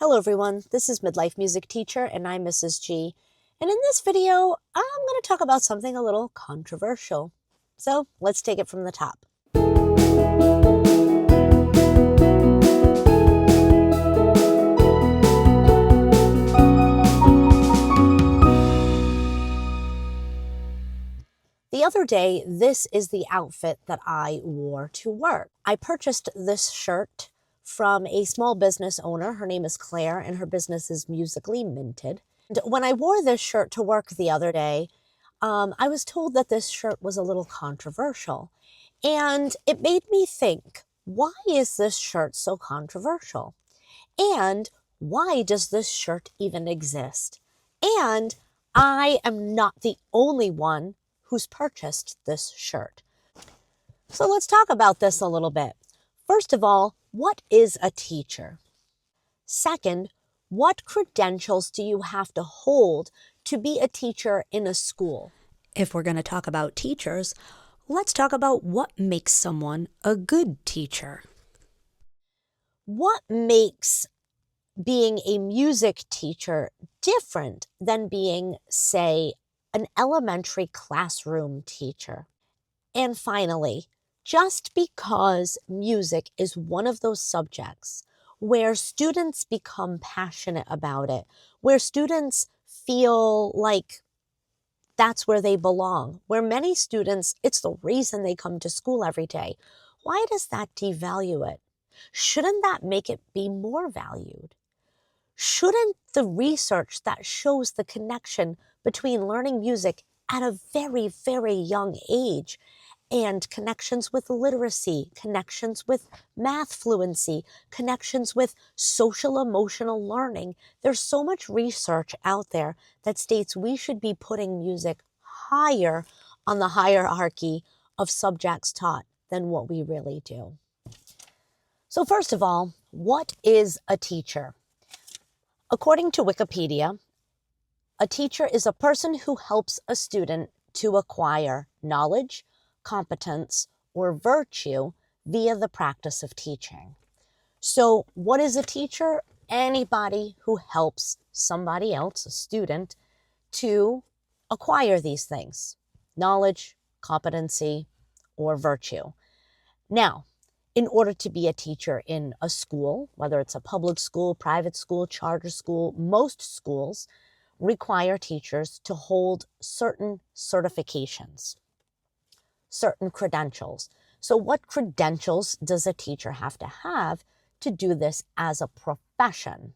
Hello everyone, this is Midlife Music Teacher and I'm Mrs. G. And in this video, I'm going to talk about something a little controversial. So let's take it from the top. The other day, this is the outfit that I wore to work. I purchased this shirt from a small business owner. Her name is Claire and her business is Musically Minted. And when I wore this shirt to work the other day, I was told that this shirt was a little controversial. And it made me think, why is this shirt so controversial? And why does this shirt even exist? And I am not the only one who's purchased this shirt. So let's talk about this a little bit. First of all, what is a teacher? Second, what credentials do you have to hold to be a teacher in a school? If we're going to talk about teachers, let's talk about what makes someone a good teacher. What makes being a music teacher different than being, say, an elementary classroom teacher? And finally, just because music is one of those subjects where students become passionate about it, where students feel like that's where they belong, where many students, it's the reason they come to school every day, why does that devalue it? Shouldn't that make it be more valued? Shouldn't the research that shows the connection between learning music at a very, very young age and connections with literacy, connections with math fluency, connections with social emotional learning. There's so much research out there that states we should be putting music higher on the hierarchy of subjects taught than what we really do. So first of all, what is a teacher? According to Wikipedia, a teacher is a person who helps a student to acquire knowledge, competence, or virtue via the practice of teaching. So what is a teacher? Anybody who helps somebody else, a student, to acquire these things, knowledge, competency, or virtue. Now, in order to be a teacher in a school, whether it's a public school, private school, charter school, most schools require teachers to hold certain certifications, certain credentials. So what credentials does a teacher have to do this as a profession?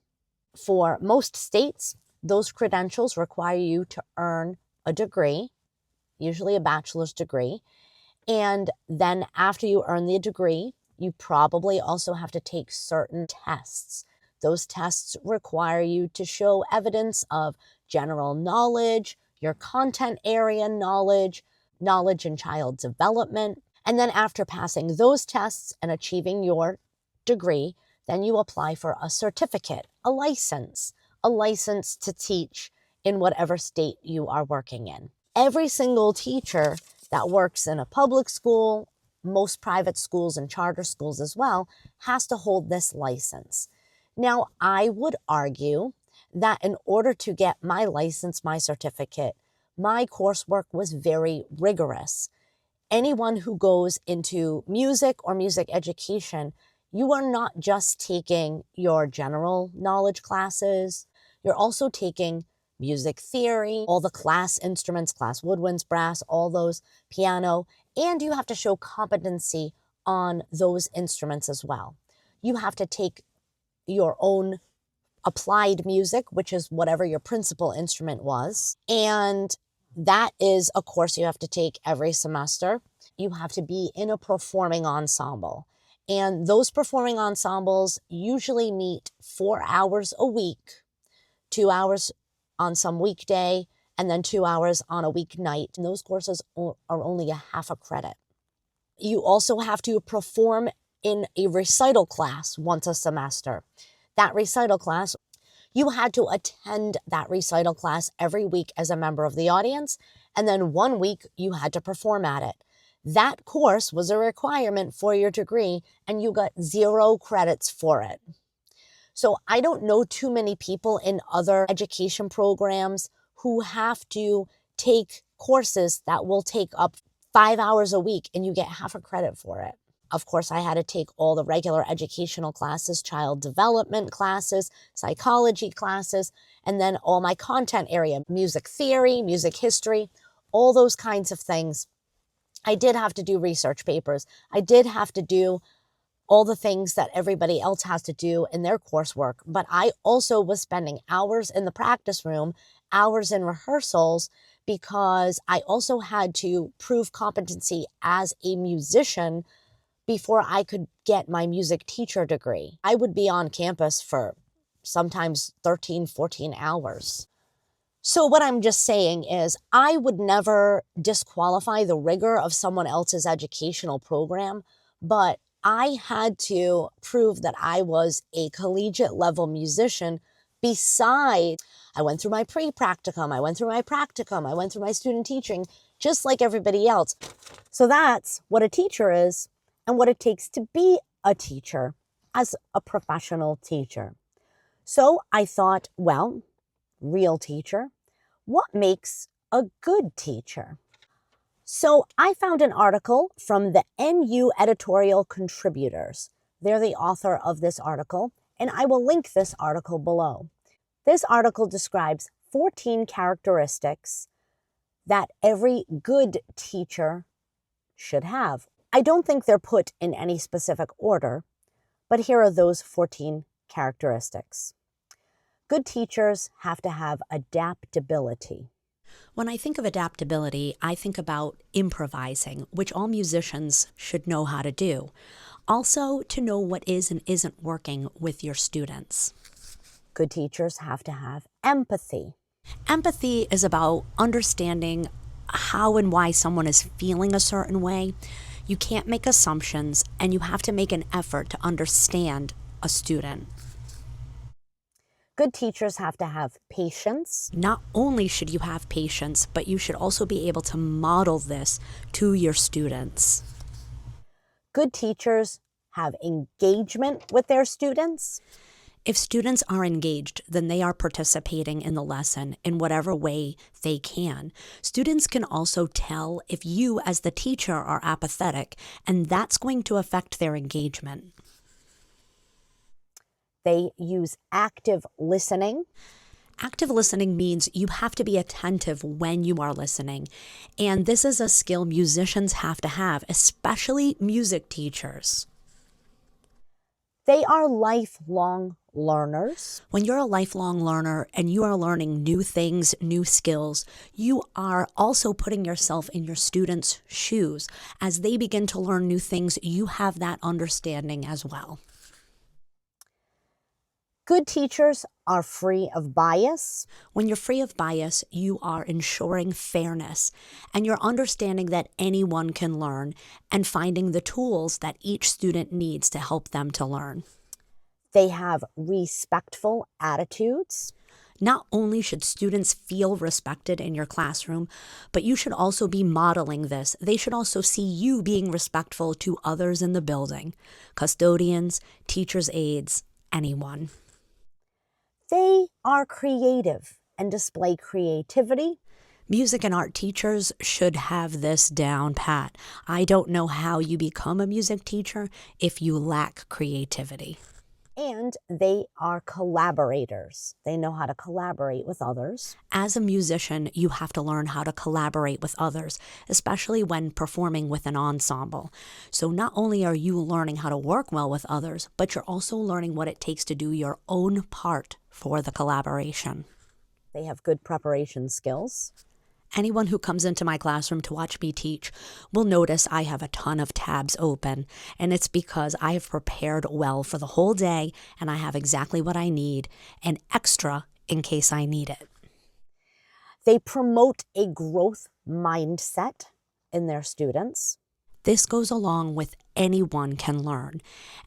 For most states, those credentials require you to earn a degree, usually a bachelor's degree. And then after you earn the degree, you probably also have to take certain tests. Those tests require you to show evidence of general knowledge, your content area knowledge, knowledge in child development. And then after passing those tests and achieving your degree, then you apply for a certificate, a license to teach in whatever state you are working in. Every single teacher that works in a public school, most private schools and charter schools as well, has to hold this license. Now, I would argue that in order to get my license, my certificate, my coursework was very rigorous. Anyone who goes into music or music education, you are not just taking your general knowledge classes, you're also taking music theory, all the class instruments, class woodwinds, brass, all those, piano, and you have to show competency on those instruments as well. You have to take your own applied music, which is whatever your principal instrument was, and that is a course you have to take every semester. You have to be in a performing ensemble, and those performing ensembles usually meet 4 hours a week, 2 hours on some weekday, and then 2 hours on a weeknight. And those courses are only a half a credit. You also have to perform in a recital class once a semester. That recital class, you had to attend that recital class every week as a member of the audience, and then 1 week you had to perform at it. That course was a requirement for your degree, and you got 0 credits for it. So I don't know too many people in other education programs who have to take courses that will take up 5 hours a week and you get half a credit for it. Of course, I had to take all the regular educational classes, child development classes, psychology classes, and then all my content area, music theory, music history, all those kinds of things. I did have to do research papers. I did have to do all the things that everybody else has to do in their coursework. But I also was spending hours in the practice room, hours in rehearsals, because I also had to prove competency as a musician before I could get my music teacher degree. I would be on campus for sometimes 13, 14 hours. So what I'm just saying is I would never disqualify the rigor of someone else's educational program, but I had to prove that I was a collegiate level musician. Besides, I went through my pre-practicum, I went through my practicum, I went through my student teaching, just like everybody else. So that's what a teacher is and what it takes to be a teacher as a professional teacher. So I thought, well, real teacher, what makes a good teacher? So I found an article from the NU editorial contributors. They're the author of this article, and I will link this article below. This article describes 14 characteristics that every good teacher should have. I don't think they're put in any specific order, but here are those 14 characteristics. Good teachers have to have adaptability. When I think of adaptability, I think about improvising, which all musicians should know how to do. Also, to know what is and isn't working with your students. Good teachers have to have empathy. Empathy is about understanding how and why someone is feeling a certain way. You can't make assumptions, and you have to make an effort to understand a student. Good teachers have to have patience. Not only should you have patience, but you should also be able to model this to your students. Good teachers have engagement with their students. If students are engaged, then they are participating in the lesson in whatever way they can. Students can also tell if you as the teacher are apathetic, and that's going to affect their engagement. They use active listening. Active listening means you have to be attentive when you are listening. And this is a skill musicians have to have, especially music teachers. They are lifelong learners. When you're a lifelong learner and you are learning new things, new skills, you are also putting yourself in your students' shoes. As they begin to learn new things, you have that understanding as well. Good teachers are free of bias. When you're free of bias, you are ensuring fairness, and you're understanding that anyone can learn and finding the tools that each student needs to help them to learn. They have respectful attitudes. Not only should students feel respected in your classroom, but you should also be modeling this. They should also see you being respectful to others in the building, custodians, teachers' aides, anyone. They are creative and display creativity. Music and art teachers should have this down pat. I don't know how you become a music teacher if you lack creativity. And they are collaborators. They know how to collaborate with others. As a musician, you have to learn how to collaborate with others, especially when performing with an ensemble. So not only are you learning how to work well with others, but you're also learning what it takes to do your own part for the collaboration. They have good preparation skills. Anyone who comes into my classroom to watch me teach will notice I have a ton of tabs open, and it's because I have prepared well for the whole day and I have exactly what I need and extra in case I need it. They promote a growth mindset in their students. This goes along with anyone can learn,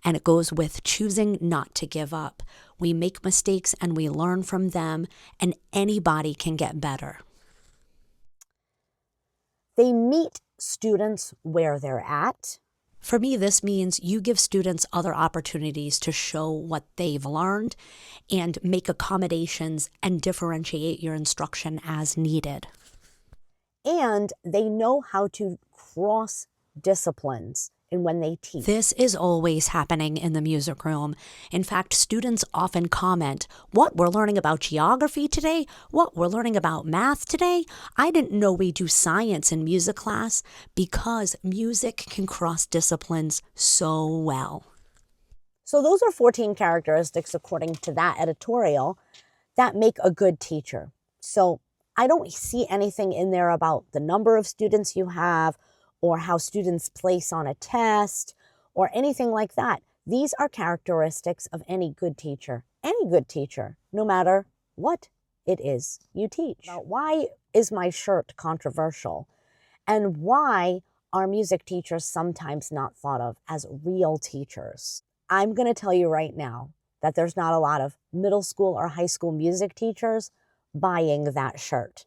and it goes with choosing not to give up. We make mistakes and we learn from them, and anybody can get better. They meet students where they're at. For me, this means you give students other opportunities to show what they've learned and make accommodations and differentiate your instruction as needed. And they know how to cross disciplines in when they teach. This is always happening in the music room. In fact, students often comment, "What, we're learning about geography today? What, we're learning about math today? I didn't know we do science in music class," because music can cross disciplines so well. So those are 14 characteristics, according to that editorial, that make a good teacher. So I don't see anything in there about the number of students you have or how students place on a test or anything like that. These are characteristics of any good teacher, no matter what it is you teach. Now, why is my shirt controversial? And why are music teachers sometimes not thought of as real teachers? I'm going to tell you right now that there's not a lot of middle school or high school music teachers buying that shirt.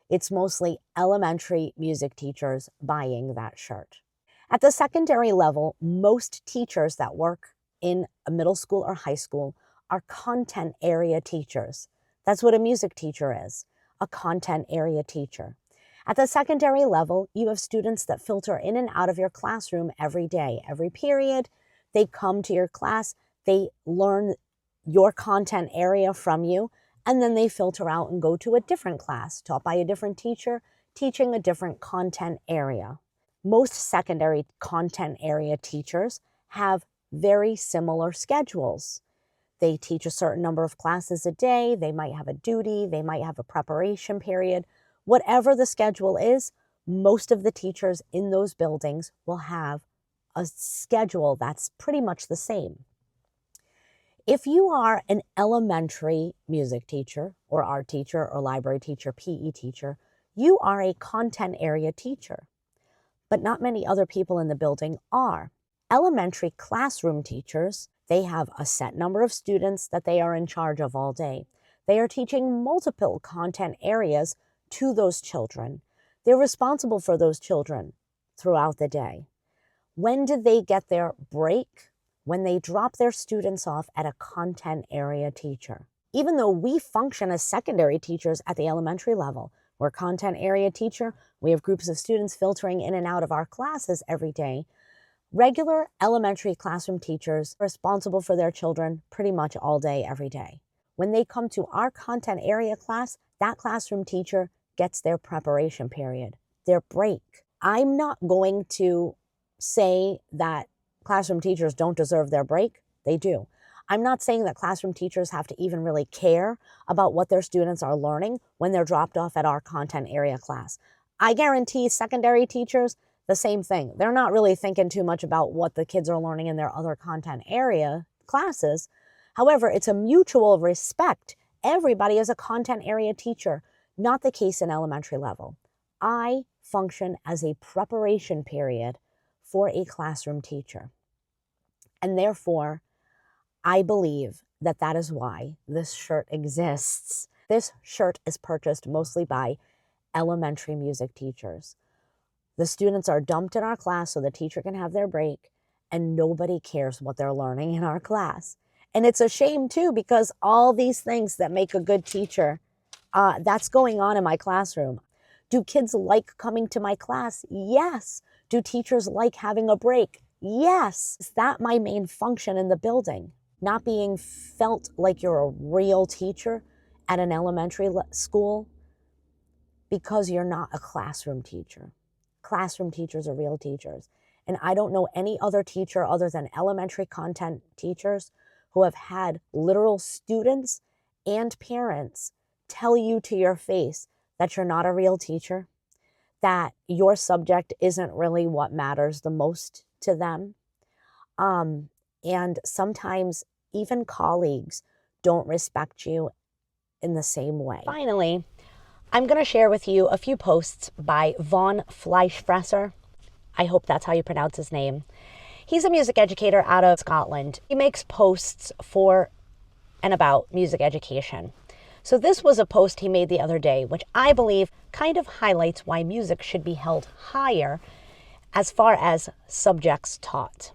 It's mostly elementary music teachers buying that shirt. At the secondary level, most teachers that work in a middle school or high school are content area teachers. That's what a music teacher is, a content area teacher. At the secondary level, you have students that filter in and out of your classroom every day, every period. They come to your class, they learn your content area from you, and then they filter out and go to a different class, taught by a different teacher, teaching a different content area. Most secondary content area teachers have very similar schedules. They teach a certain number of classes a day, they might have a duty, they might have a preparation period. Whatever the schedule is, most of the teachers in those buildings will have a schedule that's pretty much the same. If you are an elementary music teacher or art teacher or library teacher, PE teacher, you are a content area teacher, but not many other people in the building are. Elementary classroom teachers, they have a set number of students that they are in charge of all day. They are teaching multiple content areas to those children. They're responsible for those children throughout the day. When do they get their break? When they drop their students off at a content area teacher. Even though we function as secondary teachers at the elementary level, we're a content area teacher, we have groups of students filtering in and out of our classes every day, regular elementary classroom teachers are responsible for their children pretty much all day, every day. When they come to our content area class, that classroom teacher gets their preparation period, their break. I'm not going to say that classroom teachers don't deserve their break. They do. I'm not saying that classroom teachers have to even really care about what their students are learning when they're dropped off at our content area class. I guarantee secondary teachers, the same thing. They're not really thinking too much about what the kids are learning in their other content area classes. However, it's a mutual respect. Everybody is a content area teacher. Not the case in elementary level. I function as a preparation period for a classroom teacher. And therefore, I believe that that is why this shirt exists. This shirt is purchased mostly by elementary music teachers. The students are dumped in our class so the teacher can have their break, and nobody cares what they're learning in our class. And it's a shame too, because all these things that make a good teacher, that's going on in my classroom. Do kids like coming to my class? Yes. Do teachers like having a break? Yes. Is that my main function in the building? Not being felt like you're a real teacher at an elementary school because you're not a classroom teacher. Classroom teachers are real teachers. And I don't know any other teacher other than elementary content teachers who have had literal students and parents tell you to your face that you're not a real teacher, that your subject isn't really what matters the most to them. And sometimes even colleagues don't respect you in the same way. Finally, I'm going to share with you a few posts by Von Fleischfresser. I hope that's how you pronounce his name. He's a music educator out of Scotland. He makes posts for and about music education. So this was a post he made the other day, which I believe kind of highlights why music should be held higher as far as subjects taught.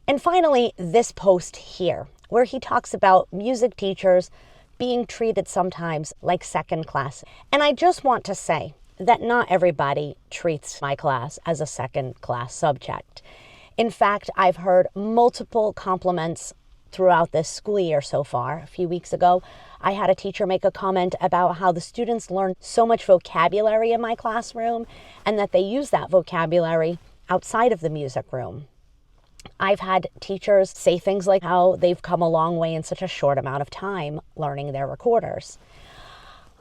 And finally, this post here, where he talks about music teachers being treated sometimes like second class. And I just want to say that not everybody treats my class as a second class subject. In fact, I've heard multiple compliments throughout this school year so far. A few weeks ago, I had a teacher make a comment about how the students learn so much vocabulary in my classroom and that they use that vocabulary outside of the music room. I've had teachers say things like how they've come a long way in such a short amount of time learning their recorders.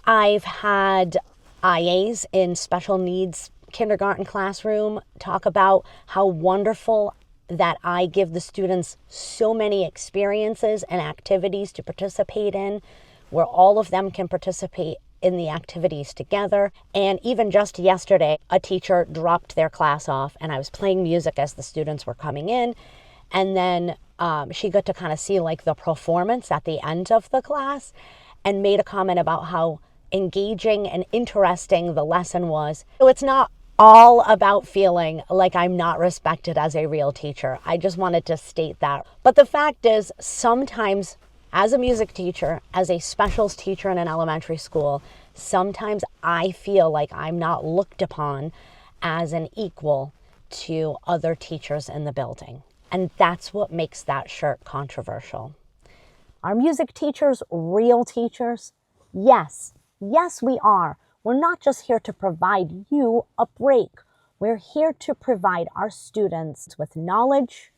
I've had IAs in special needs kindergarten classroom talk about how wonderful that I give the students so many experiences and activities to participate in, where all of them can participate in the activities together. And even just yesterday, a teacher dropped their class off and I was playing music as the students were coming in. And then she got to kind of see like the performance at the end of the class and made a comment about how engaging and interesting the lesson was. So it's not all about feeling like I'm not respected as a real teacher. I just wanted to state that. But the fact is, sometimes as a music teacher, as a specials teacher in an elementary school, sometimes I feel like I'm not looked upon as an equal to other teachers in the building. And that's what makes that shirt controversial. Are music teachers real teachers? Yes. Yes, we are. We're not just here to provide you a break. We're here to provide our students with knowledge,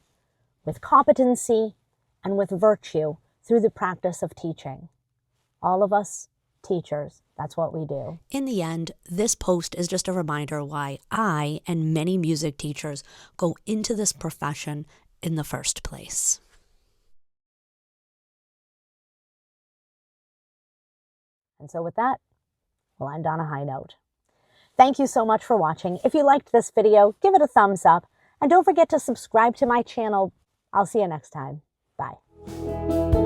with competency, and with virtue through the practice of teaching. All of us teachers, that's what we do. In the end, this post is just a reminder why I and many music teachers go into this profession in the first place. And so with that, we'll end on a high note. Thank you so much for watching. If you liked this video, give it a thumbs up. And don't forget to subscribe to my channel. I'll see you next time. Bye.